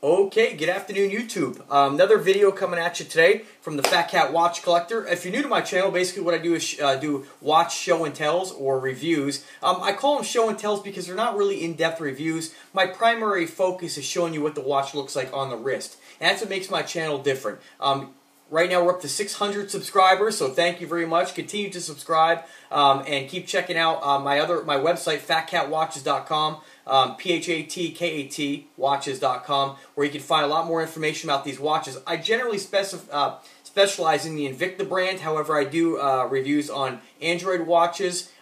Okay, good afternoon YouTube. Another video coming at you today from the Fat Cat Watch Collector. If you're new to my channel, basically what I do is do watch show and tells or reviews. I call them show and tells because they're not really in-depth reviews. My primary focus is showing you what the watch looks like on the wrist. And that's what makes my channel different. Right now we're up to 600 subscribers, so thank you very much. Continue to subscribe and keep checking out my website, PHATKATWatches.com. PHATKAT watches.com, where you can find a lot more information about these watches. I generally specialize in the Invicta brand. However, I do reviews on Android watches,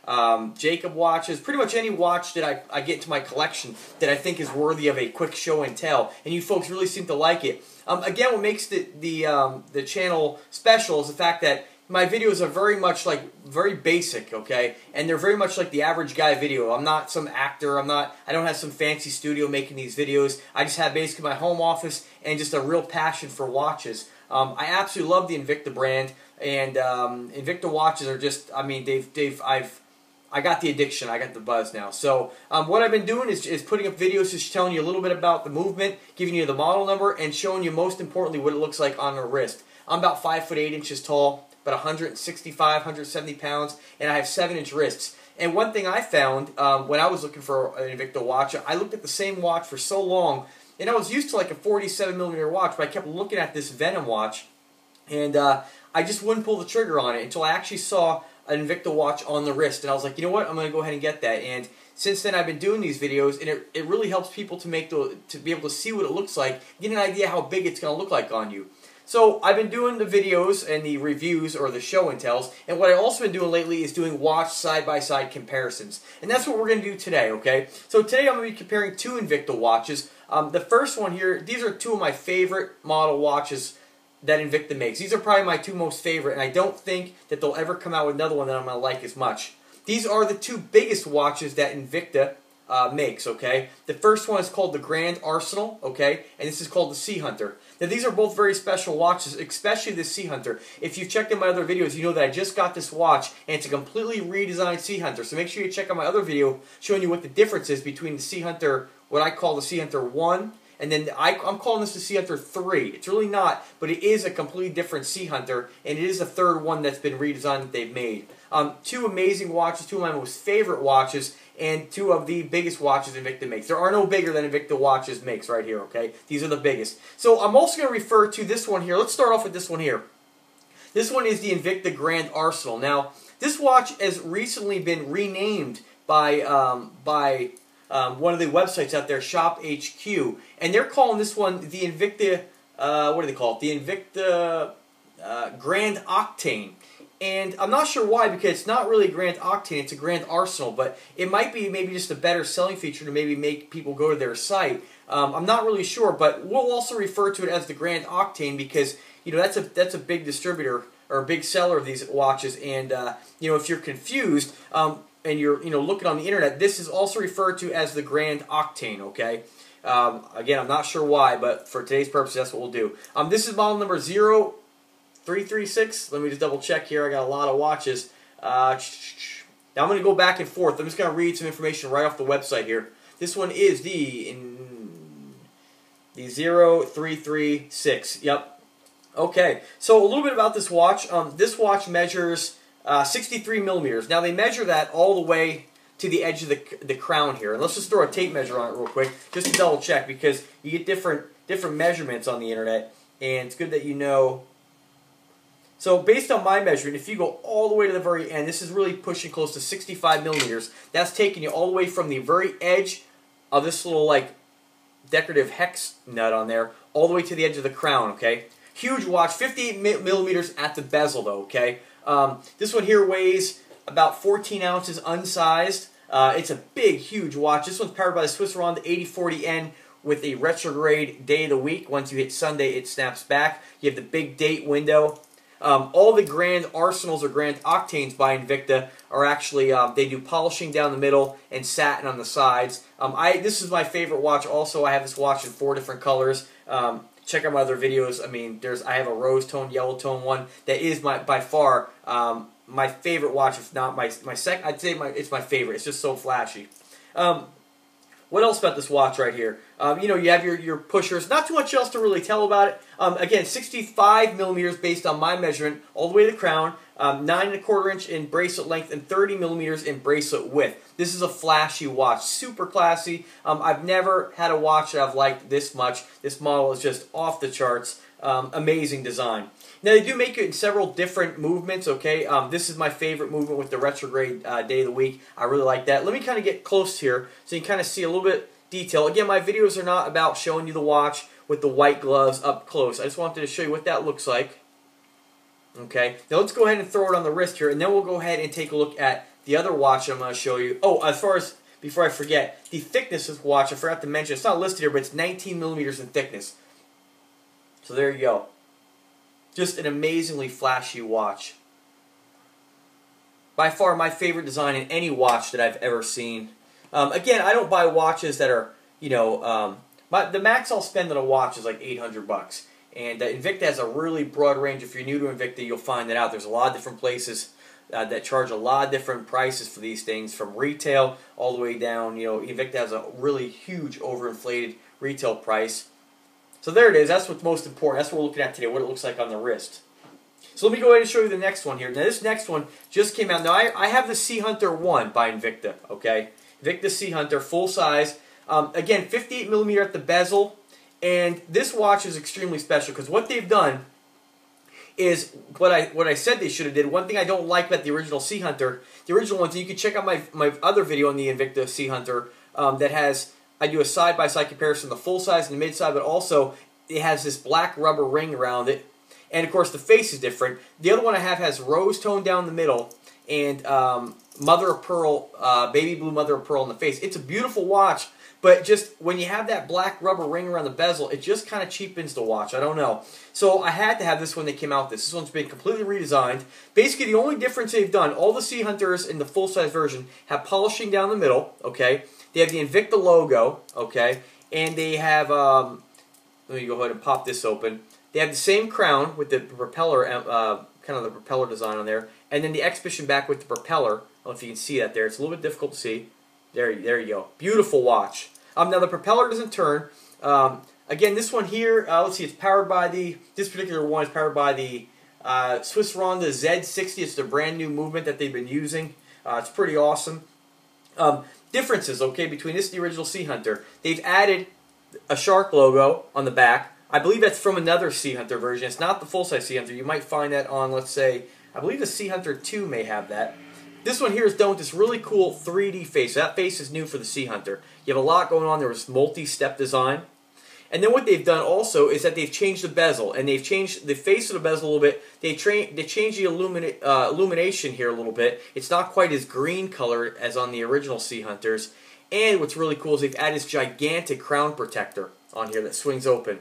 Jacob watches, pretty much any watch that I get into my collection that I think is worthy of a quick show and tell. And you folks really seem to like it. Again, what makes the channel special is the fact that my videos are very much very basic, okay? And they're very much like the average guy video. I'm not some actor. I don't have some fancy studio making these videos. I just have basically my home office and just a real passion for watches. I absolutely love the Invicta brand, and Invicta watches are just, I mean, I got the addiction. I got the buzz now. So what I've been doing is putting up videos just telling you a little bit about the movement, giving you the model number, and showing you most importantly what it looks like on the wrist. I'm about 5'8" tall, about 165, 170 pounds, and I have 7-inch wrists. And one thing I found when I was looking for an Invicta watch, I looked at the same watch for so long, and I was used to like a 47mm watch, but I kept looking at this Venom watch, and I just wouldn't pull the trigger on it until I actually saw an Invicta watch on the wrist, and I was like, you know what, I'm going to go ahead and get that. And since then, I've been doing these videos, and it really helps people to be able to see what it looks like, get an idea how big it's going to look like on you. So I've been doing the videos and the reviews or the show and tells, and what I've also been doing lately is doing watch side-by-side comparisons. And that's what we're going to do today, okay? So today I'm going to be comparing two Invicta watches. The first one here, these are two of my favorite model watches that Invicta makes. These are probably my two most favorite, and I don't think that they'll ever come out with another one that I'm going to like as much. These are the two biggest watches that Invicta makes, okay? The first one is called the Grand Arsenal, okay? And this is called the Sea Hunter. Now, these are both very special watches, especially the Sea Hunter. If you've checked out my other videos, you know that I just got this watch, and it's a completely redesigned Sea Hunter. So make sure you check out my other video showing you what the difference is between the Sea Hunter, what I call the Sea Hunter 1, and then I'm calling this the Sea Hunter 3. It's really not, but it is a completely different Sea Hunter, and it is the third one that's been redesigned that they've made. Two amazing watches, two of my most favorite watches, and two of the biggest watches Invicta makes. There are no bigger than Invicta watches makes right here, okay? These are the biggest. So I'm also going to refer to this one here. Let's start off with this one here. This one is the Invicta Grand Arsenal. Now, this watch has recently been renamed by one of the websites out there, Shop HQ, and they're calling this one the Invicta, what do they call it? The Invicta Grand Octane. And I'm not sure why, because it's not really a Grand Octane, it's a Grand Arsenal, but it might be maybe just a better selling feature to maybe make people go to their site. I'm not really sure, but we'll also refer to it as the Grand Octane because, you know, that's a big distributor or a big seller of these watches, and you know, if you're confused and you're looking on the internet, this is also referred to as the Grand Octane, okay? Again, I'm not sure why, but for today's purposes, that's what we'll do. This is model number 0336. Let me just double check here. I got a lot of watches. Now I'm going to go back and forth. I'm just going to read some information right off the website here. This one is the 0336. Yep. Okay. So a little bit about this watch. This watch measures 63 millimeters. Now they measure that all the way to the edge of the crown here. And let's just throw a tape measure on it real quick, just to double check, because you get different measurements on the internet, and it's good that you know. So based on my measurement, if you go all the way to the very end, this is really pushing close to 65 millimeters. That's taking you all the way from the very edge of this little like decorative hex nut on there, all the way to the edge of the crown, okay? Huge watch, 58 millimeters at the bezel though, okay? This one here weighs about 14 ounces unsized. It's a big, huge watch. This one's powered by the Swiss Ronde 8040N with a retrograde day of the week. Once you hit Sunday, it snaps back. You have the big date window. All the Grand Arsenals or Grand Octanes by Invicta are actually, they do polishing down the middle and satin on the sides. This is my favorite watch also. I have this watch in 4 different colors. Check out my other videos. I mean, I have a rose tone, yellow tone one that is by far my favorite watch, if not my second. I'd say it's my favorite. It's just so flashy. What else about this watch right here? You know, you have your pushers. Not too much else to really tell about it. Again, 65 millimeters based on my measurement, all the way to the crown. 9¼ inch in bracelet length and 30 millimeters in bracelet width. This is a flashy watch, super classy. I've never had a watch that I've liked this much. This model is just off the charts. Amazing design. Now they do make it in several different movements, okay? This is my favorite movement with the retrograde day of the week. I really like that. Let me kind of get close here so you can kind of see a little bit detail. Again, my videos are not about showing you the watch with the white gloves up close. I just wanted to show you what that looks like. Okay, now let's go ahead and throw it on the wrist here, and then we'll go ahead and take a look at the other watch I'm going to show you. Oh, as far as, before I forget, the thickness of the watch, I forgot to mention, it's not listed here, but it's 19 millimeters in thickness. So there you go. Just an amazingly flashy watch. By far my favorite design in any watch that I've ever seen. Again, I don't buy watches that are, you know, the max I'll spend on a watch is like $800. And Invicta has a really broad range. If you're new to Invicta, you'll find that out. There's a lot of different places that charge a lot of different prices for these things, from retail all the way down. You know, Invicta has a really huge overinflated retail price. So there it is. That's what's most important. That's what we're looking at today, what it looks like on the wrist. So let me go ahead and show you the next one here. Now this next one just came out. Now I have the Sea Hunter 1 by Invicta, okay? Invicta Sea Hunter, full size. Again, 58 millimeter at the bezel. And this watch is extremely special because what they've done is what I said they should have did. One thing I don't like about the original Sea Hunter, the original ones, and you can check out my other video on the Invicta Sea Hunter that has, I do a side-by-side comparison, the full size and the mid-size, but also it has this black rubber ring around it. And of course the face is different. The other one I have has rose tone down the middle and mother of pearl, baby blue mother of pearl in the face. It's a beautiful watch. But just when you have that black rubber ring around the bezel, it just kind of cheapens the watch. I don't know. So I had to have this when they came out with this. This one's been completely redesigned. Basically, the only difference they've done, all the Sea Hunters in the full-size version have polishing down the middle, okay? They have the Invicta logo, okay? And they have, let me go ahead and pop this open. They have the same crown with the propeller, kind of the propeller design on there. And then the exhibition back with the propeller. I don't know if you can see that there. It's a little bit difficult to see. There you go. Beautiful watch. Now the propeller doesn't turn. Again, this one here, let's see, it's powered by this particular one is powered by the Swiss Ronda Z60. It's the brand new movement that they've been using. It's pretty awesome. Differences, okay, between this and the original Sea Hunter. They've added a shark logo on the back. I believe that's from another Sea Hunter version. It's not the full-size Sea Hunter. You might find that on, let's say, I believe the Sea Hunter 2 may have that. This one here is done with this really cool 3D face. That face is new for the Sea Hunter. You have a lot going on. There was multi-step design. And then what they've done also is that they've changed the bezel. And they've changed the face of the bezel a little bit. They changed the illumination here a little bit. It's not quite as green colored as on the original Sea Hunters. And what's really cool is they've added this gigantic crown protector on here that swings open,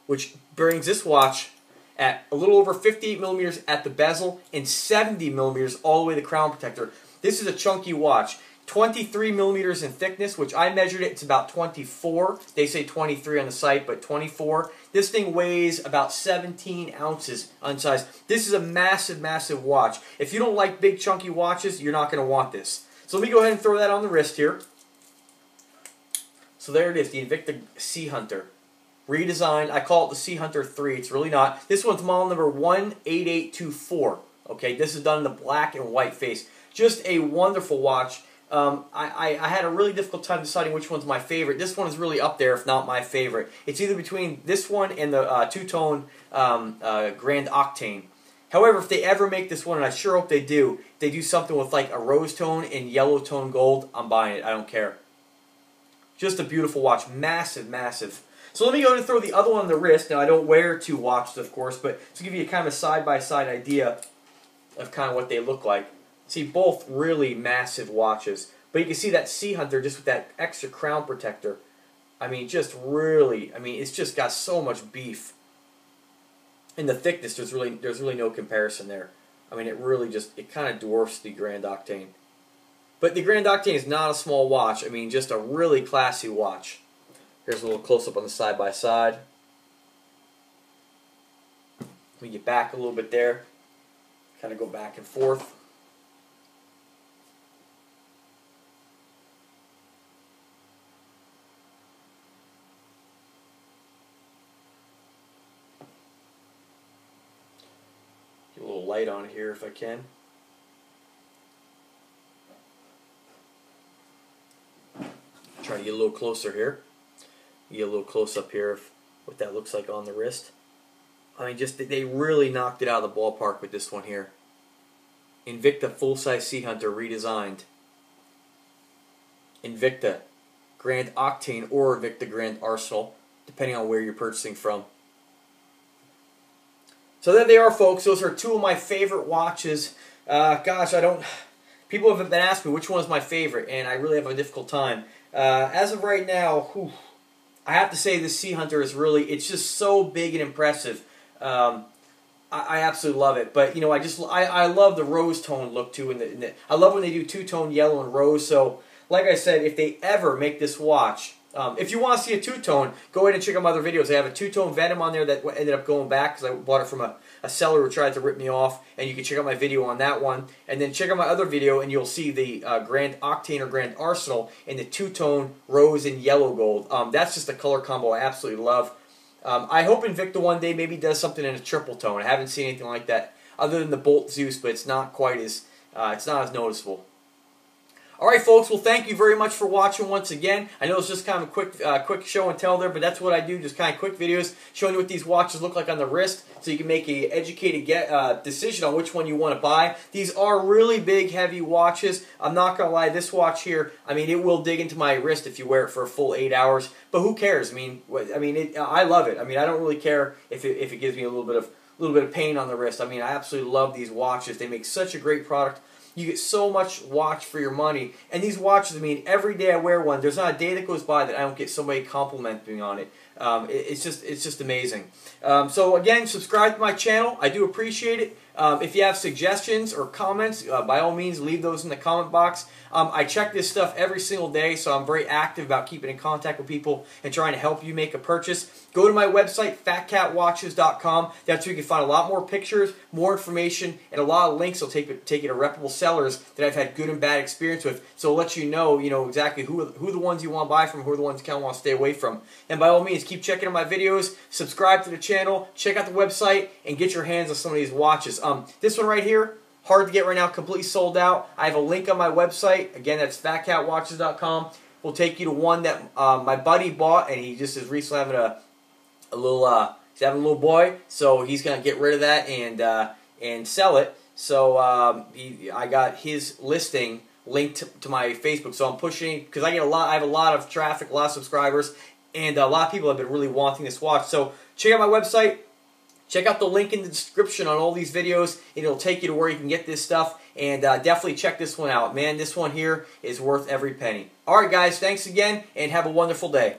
which brings this watch at a little over 58 millimeters at the bezel and 70 millimeters all the way to the crown protector. This is a chunky watch. 23 millimeters in thickness, which I measured it. It's about 24. They say 23 on the site, but 24. This thing weighs about 17 ounces on size. This is a massive, massive watch. If you don't like big, chunky watches, you're not going to want this. So let me go ahead and throw that on the wrist here. So there it is, the Invicta Sea Hunter. Redesigned. I call it the Sea Hunter 3. It's really not. This one's model number 18824. Okay, this is done in the black and white face. Just a wonderful watch. I had a really difficult time deciding which one's my favorite. This one is really up there, if not my favorite. It's either between this one and the two-tone Grand Octane. However, if they ever make this one, and I sure hope they do, if they do something with like a rose tone and yellow tone gold, I'm buying it. I don't care. Just a beautiful watch. Massive, massive. So let me go ahead and throw the other one on the wrist. Now, I don't wear two watches, of course, but to give you a kind of a side-by-side idea of kind of what they look like. See, both really massive watches. But you can see that Sea Hunter just with that extra crown protector. I mean, just really, I mean, it's just got so much beef. In the thickness, there's really no comparison there. I mean, it really just, it kind of dwarfs the Grand Octane. But the Grand Octane is not a small watch. I mean, just a really classy watch. Here's a little close-up on the side-by-side. Let me get back a little bit there. Kind of go back and forth. little light on it here if I can. Try to get a little closer here. Get a little close up here of what that looks like on the wrist. I mean, just they really knocked it out of the ballpark with this one here. Invicta full-size Sea Hunter redesigned. Invicta Grand Octane or Invicta Grand Arsenal, depending on where you're purchasing from. So there they are, folks. Those are two of my favorite watches. Gosh, people have been asking me which one is my favorite, and I really have a difficult time. As of right now, I have to say this Sea Hunter is really, it's just so big and impressive. I absolutely love it. But, you know, I love the rose tone look, too. And I love when they do two-tone yellow and rose. So, like I said, if they ever make this watch, if you want to see a two-tone, go ahead and check out my other videos. I have a two-tone Venom on there that ended up going back because I bought it from a seller who tried to rip me off. And you can check out my video on that one. And then check out my other video and you'll see the Grand Octane or Grand Arsenal in the two-tone rose and yellow gold. That's just a color combo I absolutely love. I hope Invicta one day maybe does something in a triple tone. I haven't seen anything like that other than the Bolt Zeus, but it's not quite as, it's not as noticeable. Alright, folks, well, thank you very much for watching once again. I know it's just kind of a quick show and tell there, but that's what I do, just kind of quick videos showing you what these watches look like on the wrist so you can make an educated decision on which one you want to buy. These are really big, heavy watches. I'm not going to lie, this watch here, I mean, it will dig into my wrist if you wear it for a full 8 hours, but who cares? I mean, I love it. I mean, I don't really care if it gives me a little bit of pain on the wrist. I mean, I absolutely love these watches. They make such a great product. You get so much watch for your money. And these watches, I mean, every day I wear one, there's not a day that goes by that I don't get somebody complimenting on it. It's just amazing. So again, subscribe to my channel. I do appreciate it. If you have suggestions or comments, by all means, leave those in the comment box. I check this stuff every single day, so I'm very active about keeping in contact with people and trying to help you make a purchase. Go to my website, PHATKATWatches.com. That's where you can find a lot more pictures, more information, and a lot of links that'll take you to reputable sellers that I've had good and bad experience with. So it'll let you know exactly who the ones you want to buy from, who are the ones you kind of want to stay away from. And by all means, keep checking out my videos, subscribe to the channel, check out the website, and get your hands on some of these watches. This one right here, hard to get right now, completely sold out. I have a link on my website. Again, that's PHATKATWatches.com. Will take you to one that my buddy bought, and he just is recently having he's having a little boy, so he's gonna get rid of that and sell it. So I got his listing linked to my Facebook. So I'm pushing because I have a lot of traffic, a lot of subscribers, and a lot of people have been really wanting this watch. So check out my website. Check out the link in the description on all these videos, and it'll take you to where you can get this stuff. And definitely check this one out. Man, this one here is worth every penny. Alright guys, thanks again, and have a wonderful day.